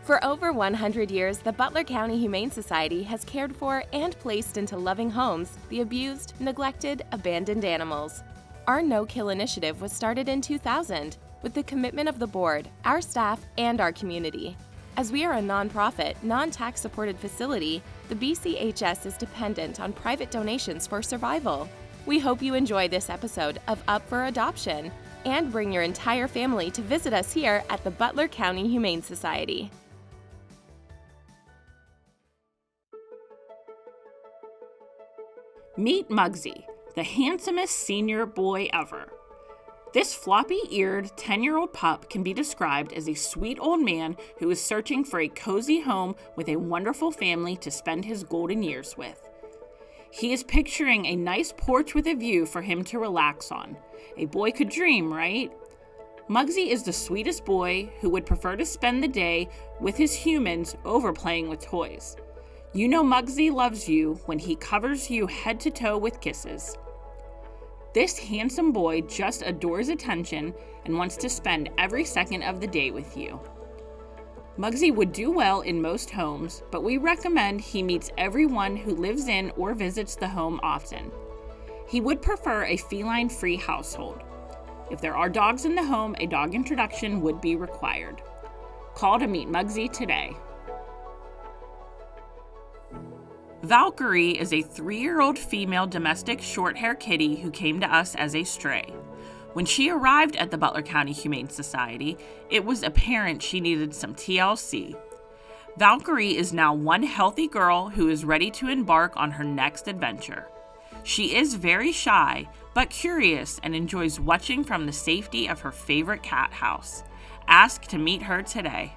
For over 100 years, the Butler County Humane Society has cared for and placed into loving homes the abused, neglected, abandoned animals. Our No-Kill initiative was started in 2000 with the commitment of the board, our staff, and our community. As we are a nonprofit, non-tax supported facility, the BCHS is dependent on private donations for survival. We hope you enjoy this episode of Up for Adoption and bring your entire family to visit us here at the Butler County Humane Society. Meet Muggsy, the handsomest senior boy ever. This floppy-eared 10-year-old pup can be described as a sweet old man who is searching for a cozy home with a wonderful family to spend his golden years with. He is picturing a nice porch with a view for him to relax on. A boy could dream, right? Muggsy is the sweetest boy who would prefer to spend the day with his humans over playing with toys. You know Muggsy loves you when he covers you head to toe with kisses. This handsome boy just adores attention and wants to spend every second of the day with you. Muggsy would do well in most homes, but we recommend he meets everyone who lives in or visits the home often. He would prefer a feline-free household. If there are dogs in the home, a dog introduction would be required. Call to meet Muggsy today. Valkyrie is a 3-year-old female domestic short-hair kitty who came to us as a stray. When she arrived at the Butler County Humane Society, it was apparent she needed some TLC. Valkyrie is now one healthy girl who is ready to embark on her next adventure. She is very shy, but curious and enjoys watching from the safety of her favorite cat house. Ask to meet her today.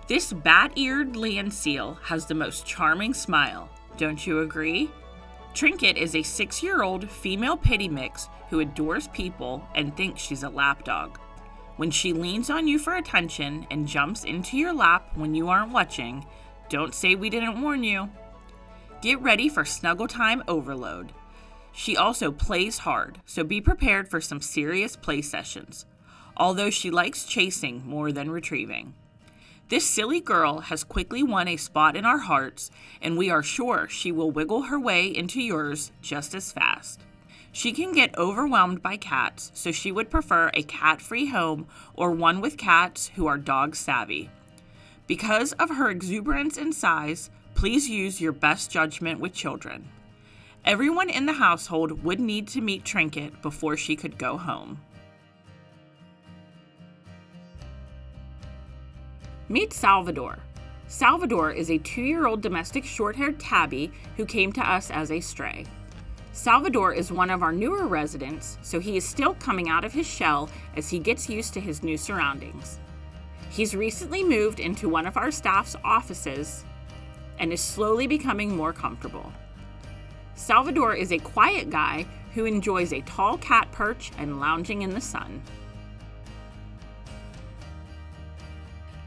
This bat-eared land seal has the most charming smile. Don't you agree? Trinket is a 6-year-old female pitty mix who adores people and thinks she's a lapdog. When she leans on you for attention and jumps into your lap when you aren't watching, don't say we didn't warn you. Get ready for snuggle time overload. She also plays hard, so be prepared for some serious play sessions, although she likes chasing more than retrieving. This silly girl has quickly won a spot in our hearts, and we are sure she will wiggle her way into yours just as fast. She can get overwhelmed by cats, so she would prefer a cat-free home or one with cats who are dog savvy. Because of her exuberance and size, please use your best judgment with children. Everyone in the household would need to meet Trinket before she could go home. Meet Salvador. Salvador is a 2-year-old domestic short-haired tabby who came to us as a stray. Salvador is one of our newer residents, so he is still coming out of his shell as he gets used to his new surroundings. He's recently moved into one of our staff's offices and is slowly becoming more comfortable. Salvador is a quiet guy who enjoys a tall cat perch and lounging in the sun.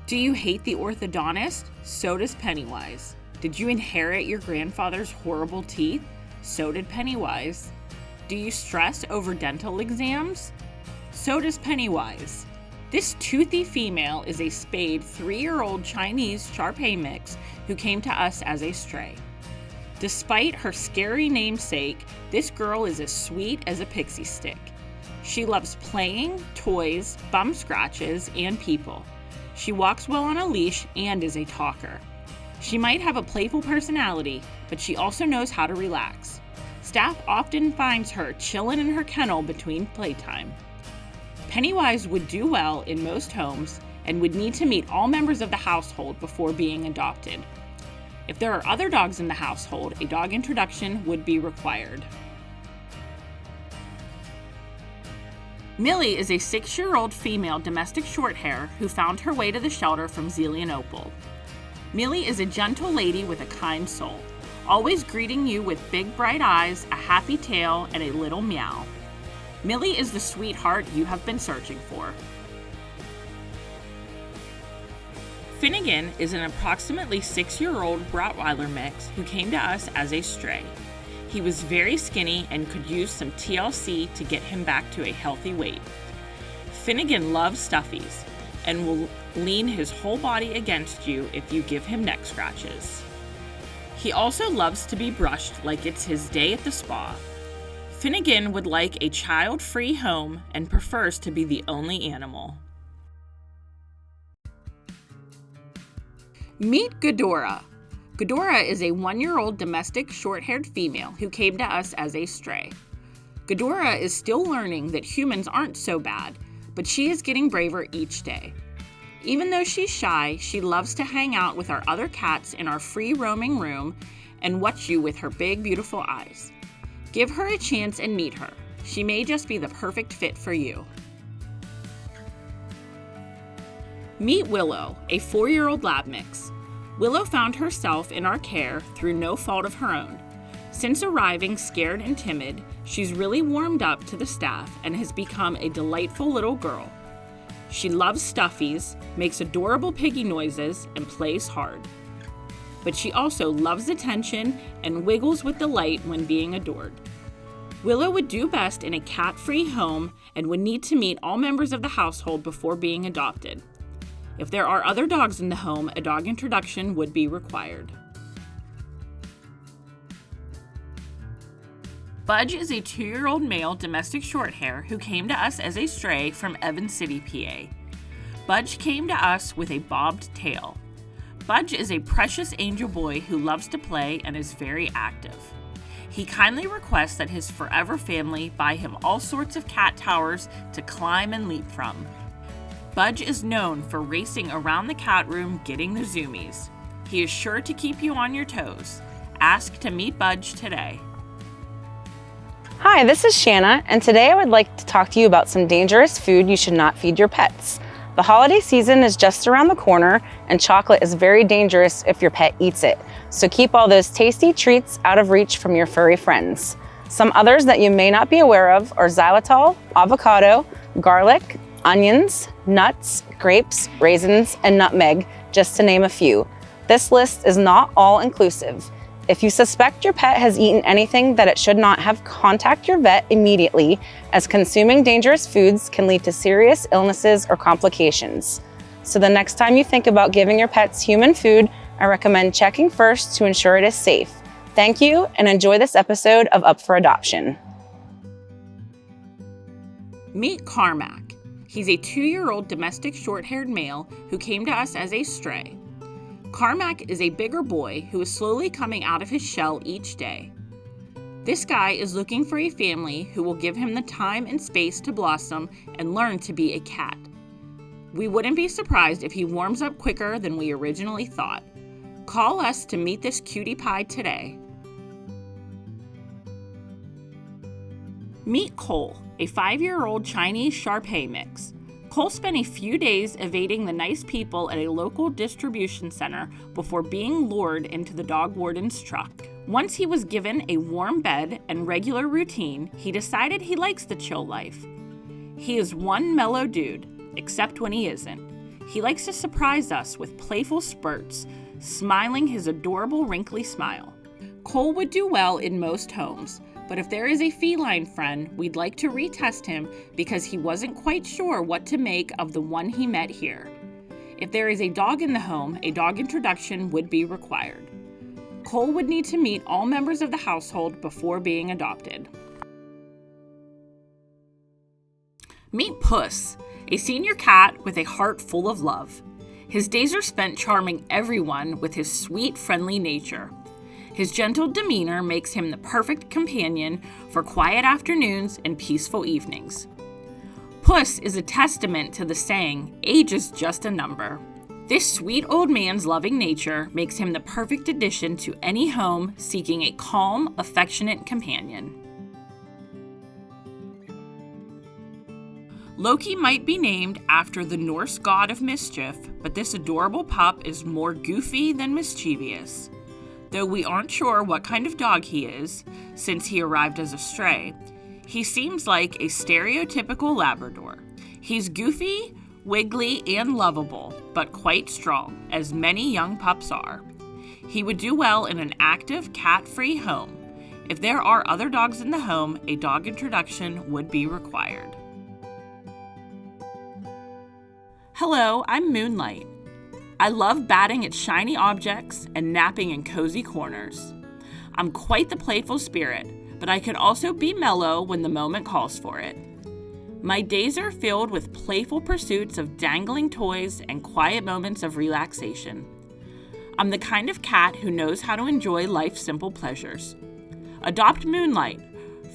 Do you hate the orthodontist? So does Pennywise. Did you inherit your grandfather's horrible teeth? So did Pennywise. Do you stress over dental exams? So does Pennywise. This toothy female is a spayed 3-year-old Chinese Shar-Pei mix who came to us as a stray. Despite her scary namesake, this girl is as sweet as a pixie stick. She loves playing, toys, bum scratches, and people. She walks well on a leash and is a talker. She might have a playful personality, but she also knows how to relax. Staff often finds her chilling in her kennel between playtime. Pennywise would do well in most homes and would need to meet all members of the household before being adopted. If there are other dogs in the household, a dog introduction would be required. Millie is a 6-year-old female domestic shorthair who found her way to the shelter from Zelianopol. Millie is a gentle lady with a kind soul, always greeting you with big bright eyes, a happy tail, and a little meow. Millie is the sweetheart you have been searching for. Finnegan is an approximately 6-year-old Rottweiler mix who came to us as a stray. He was very skinny and could use some TLC to get him back to a healthy weight. Finnegan loves stuffies. and will lean his whole body against you if you give him neck scratches. He also loves to be brushed like it's his day at the spa. Finnegan would like a child-free home and prefers to be the only animal. Meet Ghidorah. Ghidorah is a 1-year-old domestic short-haired female who came to us as a stray. Ghidorah is still learning that humans aren't so bad, but she is getting braver each day. Even though she's shy, she loves to hang out with our other cats in our free roaming room and watch you with her big, beautiful eyes. Give her a chance and meet her. She may just be the perfect fit for you. Meet Willow, a 4-year-old lab mix. Willow found herself in our care through no fault of her own. Since arriving scared and timid, she's really warmed up to the staff and has become a delightful little girl. She loves stuffies, makes adorable piggy noises, and plays hard. But she also loves attention and wiggles with delight when being adored. Willow would do best in a cat-free home and would need to meet all members of the household before being adopted. If there are other dogs in the home, a dog introduction would be required. Budge is a 2-year-old male domestic shorthair who came to us as a stray from Evans City, PA. Budge came to us with a bobbed tail. Budge is a precious angel boy who loves to play and is very active. He kindly requests that his forever family buy him all sorts of cat towers to climb and leap from. Budge is known for racing around the cat room getting the zoomies. He is sure to keep you on your toes. Ask to meet Budge today. Hi, this is Shanna, and today I would like to talk to you about some dangerous food you should not feed your pets. The holiday season is just around the corner, and chocolate is very dangerous if your pet eats it. So keep all those tasty treats out of reach from your furry friends. Some others that you may not be aware of are xylitol, avocado, garlic, onions, nuts, grapes, raisins, and nutmeg, just to name a few. This list is not all inclusive. If you suspect your pet has eaten anything that it should not have, contact your vet immediately, as consuming dangerous foods can lead to serious illnesses or complications. So the next time you think about giving your pets human food, I recommend checking first to ensure it is safe. Thank you, and enjoy this episode of Up for Adoption. Meet Carmack. He's a 2-year-old domestic short-haired male who came to us as a stray. Carmack is a bigger boy who is slowly coming out of his shell each day. This guy is looking for a family who will give him the time and space to blossom and learn to be a cat. We wouldn't be surprised if he warms up quicker than we originally thought. Call us to meet this cutie pie today. Meet Cole, a 5-year-old Chinese Shar-Pei mix. Cole spent a few days evading the nice people at a local distribution center before being lured into the dog warden's truck. Once he was given a warm bed and regular routine, he decided he likes the chill life. He is one mellow dude, except when he isn't. He likes to surprise us with playful spurts, smiling his adorable wrinkly smile. Cole would do well in most homes, but if there is a feline friend, we'd like to retest him because he wasn't quite sure what to make of the one he met here. If there is a dog in the home, a dog introduction would be required. Cole would need to meet all members of the household before being adopted. Meet Puss, a senior cat with a heart full of love. His days are spent charming everyone with his sweet, friendly nature. His gentle demeanor makes him the perfect companion for quiet afternoons and peaceful evenings. Puss is a testament to the saying, age is just a number. This sweet old man's loving nature makes him the perfect addition to any home seeking a calm, affectionate companion. Loki might be named after the Norse god of mischief, but this adorable pup is more goofy than mischievous. Though we aren't sure what kind of dog he is, since he arrived as a stray, he seems like a stereotypical Labrador. He's goofy, wiggly, and lovable, but quite strong, as many young pups are. He would do well in an active, cat-free home. If there are other dogs in the home, a dog introduction would be required. Hello, I'm Moonlight. I love batting at shiny objects and napping in cozy corners. I'm quite the playful spirit, but I could also be mellow when the moment calls for it. My days are filled with playful pursuits of dangling toys and quiet moments of relaxation. I'm the kind of cat who knows how to enjoy life's simple pleasures. Adopt Moonlight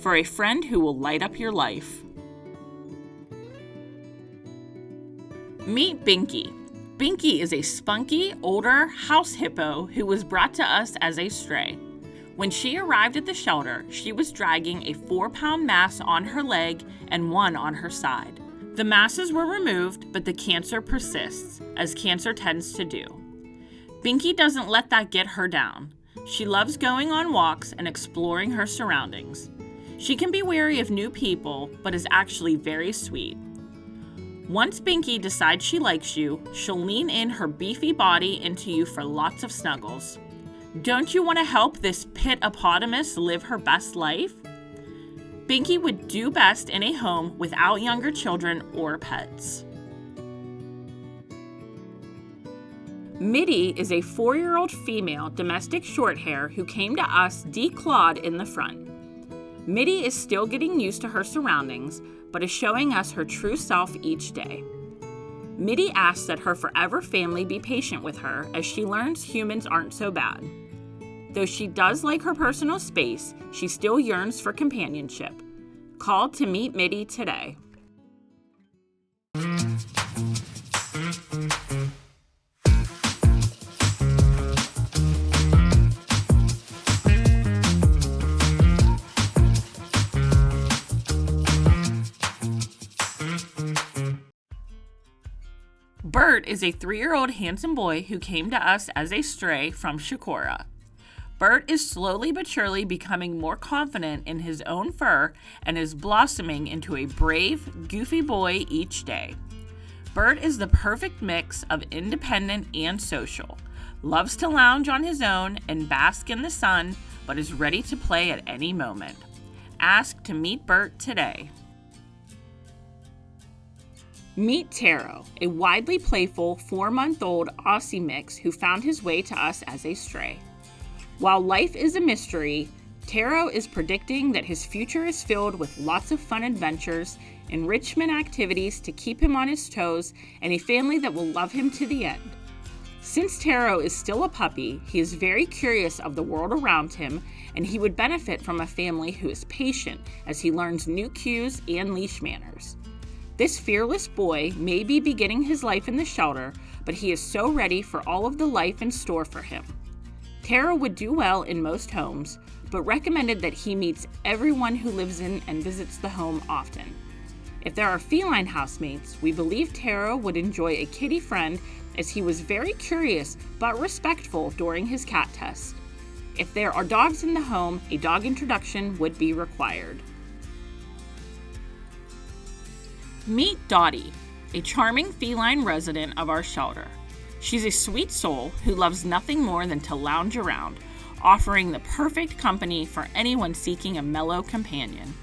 for a friend who will light up your life. Meet Binky. Binky is a spunky, older house hippo who was brought to us as a stray. When she arrived at the shelter, she was dragging a 4-pound mass on her leg and one on her side. The masses were removed, but the cancer persists, as cancer tends to do. Binky doesn't let that get her down. She loves going on walks and exploring her surroundings. She can be wary of new people, but is actually very sweet. Once Binky decides she likes you, she'll lean in her beefy body into you for lots of snuggles. Don't you want to help this pit-opotamus live her best life? Binky would do best in a home without younger children or pets. Mitty is a 4-year-old female domestic shorthair who came to us declawed in the front. Mitty is still getting used to her surroundings, but is showing us her true self each day. Mitty asks that her forever family be patient with her as she learns humans aren't so bad. Though she does like her personal space, she still yearns for companionship. Call to meet Mitty today. Bert is a 3-year-old handsome boy who came to us as a stray from Shakora. Bert is slowly but surely becoming more confident in his own fur and is blossoming into a brave, goofy boy each day. Bert is the perfect mix of independent and social, loves to lounge on his own and bask in the sun, but is ready to play at any moment. Ask to meet Bert today. Meet Taro, a widely playful 4-month-old Aussie mix who found his way to us as a stray. While life is a mystery, Taro is predicting that his future is filled with lots of fun adventures, enrichment activities to keep him on his toes, and a family that will love him to the end. Since Taro is still a puppy, he is very curious of the world around him, and he would benefit from a family who is patient as he learns new cues and leash manners. This fearless boy may be beginning his life in the shelter, but he is so ready for all of the life in store for him. Taro would do well in most homes, but recommended that he meets everyone who lives in and visits the home often. If there are feline housemates, we believe Taro would enjoy a kitty friend as he was very curious but respectful during his cat test. If there are dogs in the home, a dog introduction would be required. Meet Dottie, a charming feline resident of our shelter. She's a sweet soul who loves nothing more than to lounge around, offering the perfect company for anyone seeking a mellow companion.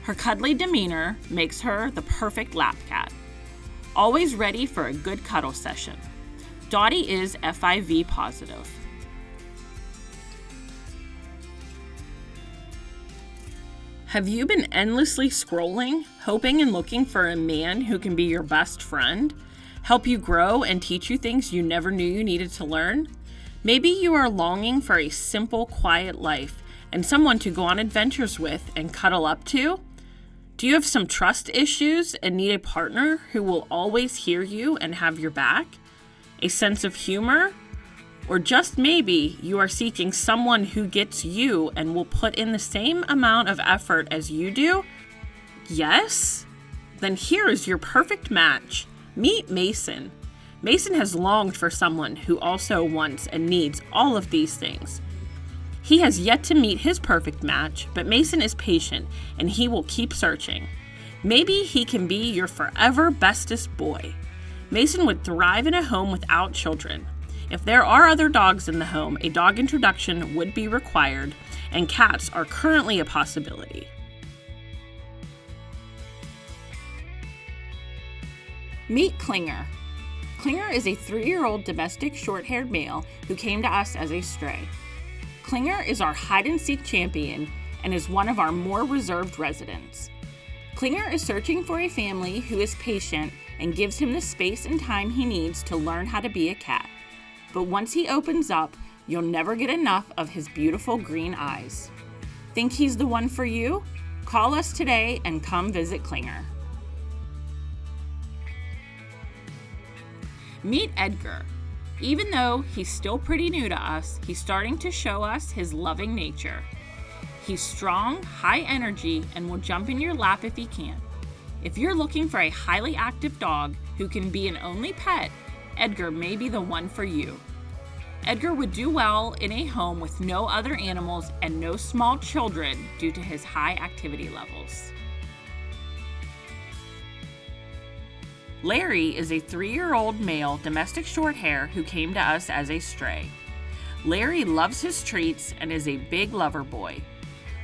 Her cuddly demeanor makes her the perfect lap cat, always ready for a good cuddle session. Dottie is FIV positive. Have you been endlessly scrolling, hoping and looking for a man who can be your best friend, help you grow and teach you things you never knew you needed to learn? Maybe you are longing for a simple, quiet life and someone to go on adventures with and cuddle up to? Do you have some trust issues and need a partner who will always hear you and have your back? A sense of humor? Or just maybe you are seeking someone who gets you and will put in the same amount of effort as you do? Yes? Then here is your perfect match. Meet Mason. Mason has longed for someone who also wants and needs all of these things. He has yet to meet his perfect match, but Mason is patient and he will keep searching. Maybe he can be your forever bestest boy. Mason would thrive in a home without children. If there are other dogs in the home, a dog introduction would be required, and cats are currently a possibility. Meet Klinger. Klinger is a 3-year-old domestic short-haired male who came to us as a stray. Klinger is our hide-and-seek champion and is one of our more reserved residents. Klinger is searching for a family who is patient and gives him the space and time he needs to learn how to be a cat. But once he opens up, you'll never get enough of his beautiful green eyes. Think he's the one for you? Call us today and come visit Klinger. Meet Edgar. Even though he's still pretty new to us, he's starting to show us his loving nature. He's strong, high energy, and will jump in your lap if he can. If you're looking for a highly active dog who can be an only pet, Edgar may be the one for you. Edgar would do well in a home with no other animals and no small children due to his high activity levels. Larry is a 3-year-old male domestic shorthair who came to us as a stray. Larry loves his treats and is a big lover boy.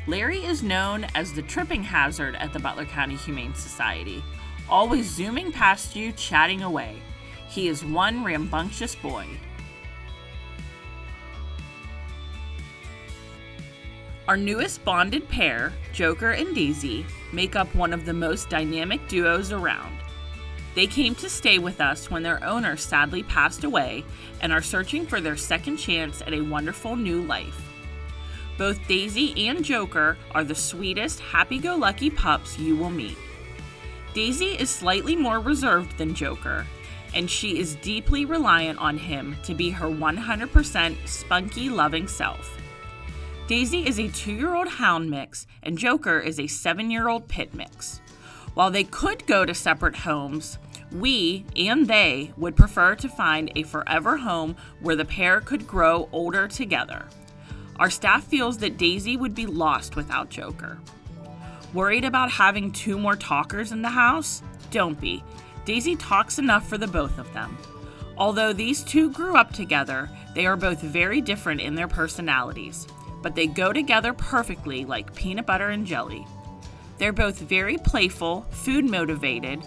Larry is known as the tripping hazard at the Butler County Humane Society, always zooming past you, chatting away. He is one rambunctious boy. Our newest bonded pair, Joker and Daisy, make up one of the most dynamic duos around. They came to stay with us when their owner sadly passed away and are searching for their second chance at a wonderful new life. Both Daisy and Joker are the sweetest, happy-go-lucky pups you will meet. Daisy is slightly more reserved than Joker, and she is deeply reliant on him to be her 100% spunky, loving self. Daisy is a 2-year-old hound mix, and Joker is a 7-year-old pit mix. While they could go to separate homes, we and they would prefer to find a forever home where the pair could grow older together. Our staff feels that Daisy would be lost without Joker. Worried about having 2 more talkers in the house? Don't be. Daisy talks enough for the both of them. Although these two grew up together, they are both very different in their personalities, but they go together perfectly like peanut butter and jelly. They're both very playful, food motivated,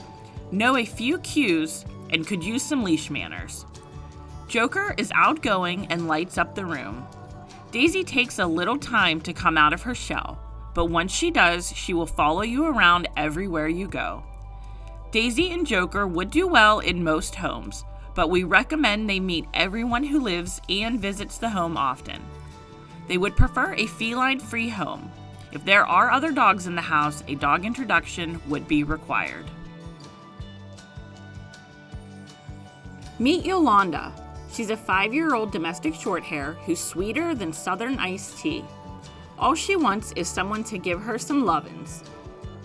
know a few cues, and could use some leash manners. Joker is outgoing and lights up the room. Daisy takes a little time to come out of her shell, but once she does, she will follow you around everywhere you go. Daisy and Joker would do well in most homes, but we recommend they meet everyone who lives and visits the home often. They would prefer a feline-free home. If there are other dogs in the house, a dog introduction would be required. Meet Yolanda. She's a 5-year-old domestic shorthair who's sweeter than Southern iced tea. All she wants is someone to give her some lovin's.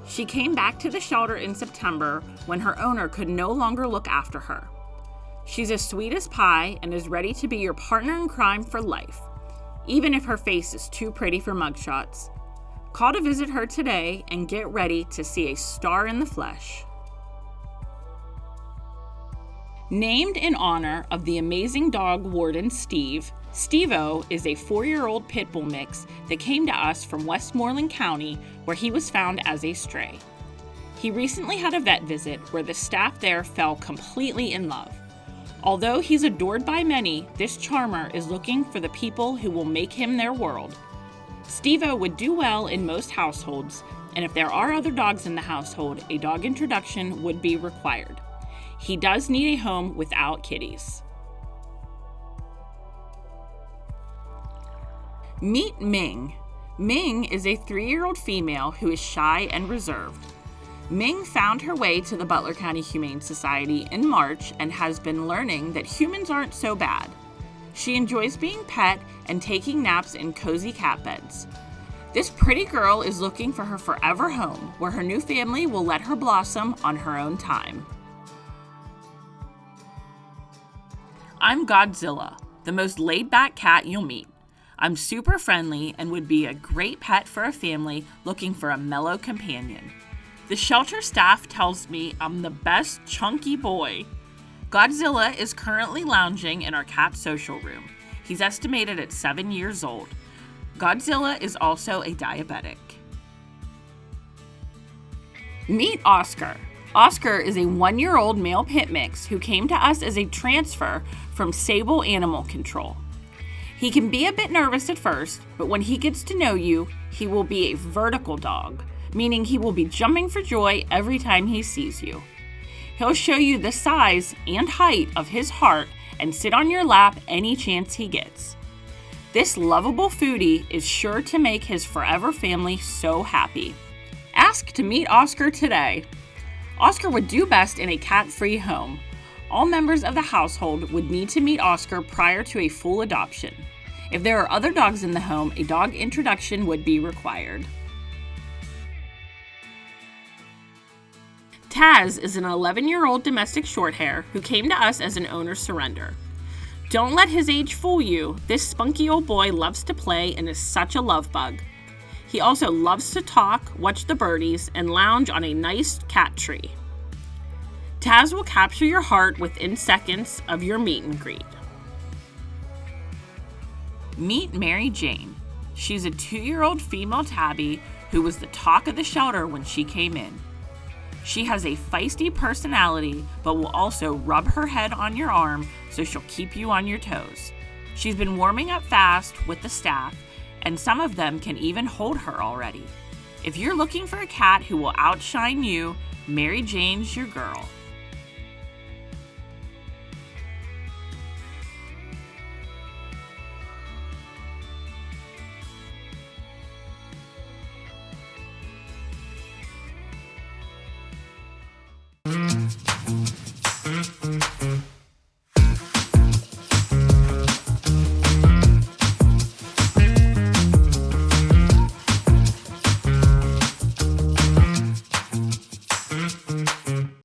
She came back to the shelter in September when her owner could no longer look after her. She's as sweet as pie and is ready to be your partner in crime for life, even if her face is too pretty for mugshots. Call to visit her today and get ready to see a star in the flesh. Named in honor of the amazing dog warden Steve, Steve-O is a 4-year-old pit bull mix that came to us from Westmoreland County, where he was found as a stray. He recently had a vet visit where the staff there fell completely in love. Although he's adored by many, this charmer is looking for the people who will make him their world. Steve-O would do well in most households, and if there are other dogs in the household, a dog introduction would be required. He does need a home without kitties. Meet Ming. Ming is a 3-year-old female who is shy and reserved. Ming found her way to the Butler County Humane Society in March and has been learning that humans aren't so bad. She enjoys being pet and taking naps in cozy cat beds. This pretty girl is looking for her forever home, where her new family will let her blossom on her own time. I'm Godzilla, the most laid-back cat you'll meet. I'm super friendly and would be a great pet for a family looking for a mellow companion. The shelter staff tells me I'm the best chunky boy. Godzilla is currently lounging in our cat social room. He's estimated at 7 years old. Godzilla is also a diabetic. Meet Oscar. Oscar is a 1-year-old male pit mix who came to us as a transfer from Sable Animal Control. He can be a bit nervous at first, but when he gets to know you, he will be a vertical dog, meaning he will be jumping for joy every time he sees you. He'll show you the size and height of his heart and sit on your lap any chance he gets. This lovable foodie is sure to make his forever family so happy. Ask to meet Oscar today. Oscar would do best in a cat-free home. All members of the household would need to meet Oscar prior to a full adoption. If there are other dogs in the home, a dog introduction would be required. Taz is an 11-year-old domestic shorthair who came to us as an owner surrender. Don't let his age fool you. This spunky old boy loves to play and is such a love bug. He also loves to talk, watch the birdies, and lounge on a nice cat tree. Taz will capture your heart within seconds of your meet and greet. Meet Mary Jane. She's a 2-year-old female tabby who was the talk of the shelter when she came in. She has a feisty personality, but will also rub her head on your arm so she'll keep you on your toes. She's been warming up fast with the staff, and some of them can even hold her already. If you're looking for a cat who will outshine you, Mary Jane's your girl.